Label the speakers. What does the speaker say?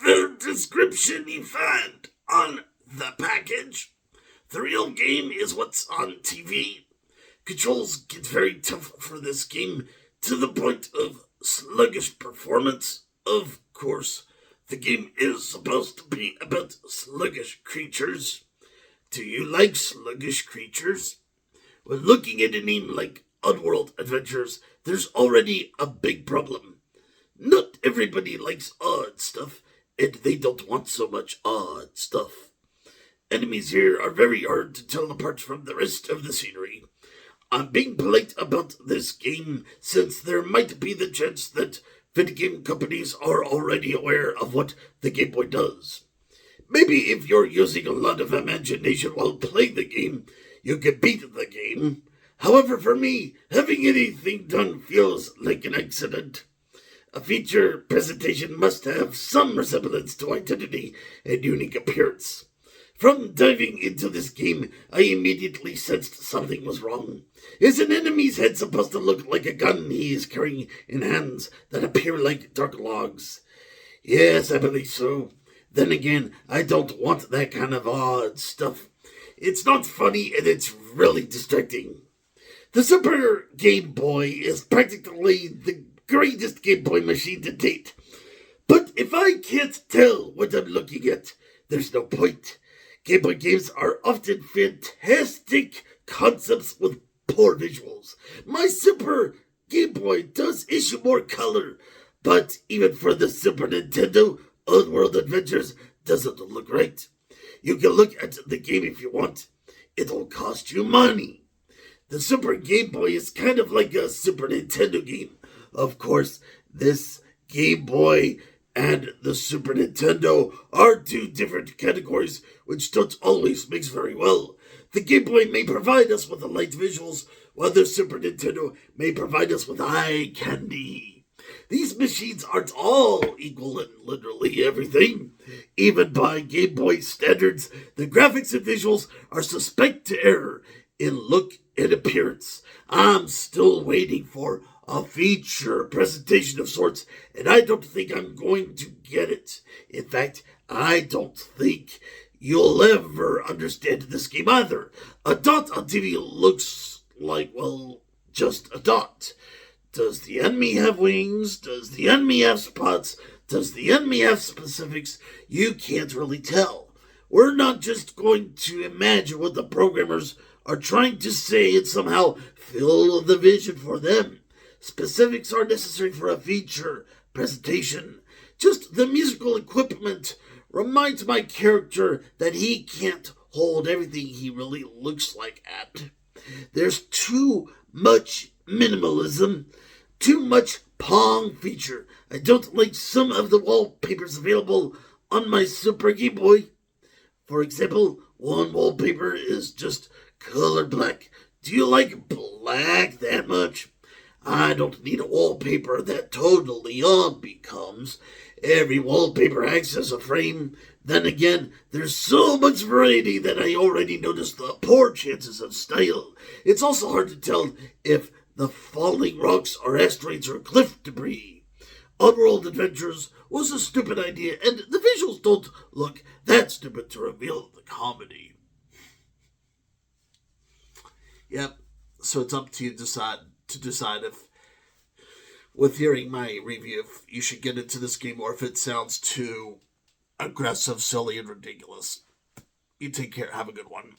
Speaker 1: the description you find on the package. The real game is what's on TV. Controls get very tough for this game to the point of sluggish performance. Of course, the game is supposed to be about sluggish creatures. Do you like sluggish creatures? When looking at a name like Oddworld Adventures, there's already a big problem. Not everybody likes odd stuff, and they don't want so much odd stuff. Enemies here are very hard to tell apart from the rest of the scenery. I'm being polite about this game since there might be the chance that video game companies are already aware of what the Game Boy does. Maybe if you're using a lot of imagination while playing the game, you can beat the game. However, for me, having anything done feels like an accident. A feature presentation must have some resemblance to identity and unique appearance. From diving into this game, I immediately sensed something was wrong. Is an enemy's head supposed to look like a gun he is carrying in hands that appear like dark logs? Yes, I believe so. Then again, I don't want that kind of odd stuff. It's not funny and it's really distracting. The Super Game Boy is practically the greatest Game Boy machine to date. But if I can't tell what I'm looking at, there's no point. Game Boy games are often fantastic concepts with poor visuals. My Super Game Boy does issue more color, but even for the Super Nintendo, Oddworld Adventures doesn't look right. You can look at the game if you want. It'll cost you money. The Super Game Boy is kind of like a Super Nintendo game. Of course, this Game Boy and the Super Nintendo are two different categories which don't always mix very well. The Game Boy may provide us with light visuals, while the Super Nintendo may provide us with eye candy. These machines aren't all equal in literally everything. Even by Game Boy standards, the graphics and visuals are suspect to error in look and appearance. I'm still waiting for a feature presentation of sorts, and I don't think I'm going to get it. In fact, I don't think you'll ever understand this game either. A dot on TV looks like, well, just a dot. Does the enemy have wings? Does the enemy have spots? Does the enemy have specifics? You can't really tell. We're not just going to imagine what the programmers are trying to say and somehow fill the vision for them. Specifics are necessary for a feature presentation. Just the musical equipment reminds my character that he can't hold everything he really looks like at. There's too much minimalism, too much Pong feature. I don't like some of the wallpapers available on my Super Game Boy. For example, one wallpaper is just color black. Do you like black that much? I don't need a wallpaper that totally unbecomes. Every wallpaper acts as a frame. Then again, there's so much variety that I already noticed the poor chances of style. It's also hard to tell if the falling rocks are asteroids or cliff debris. Oddworld Adventures was a stupid idea, and the visuals don't look that stupid to reveal the comedy. Yep, so it's up to you to decide if, with hearing my review, if you should get into this game or if it sounds too aggressive, silly, and ridiculous. You take care. Have a good one.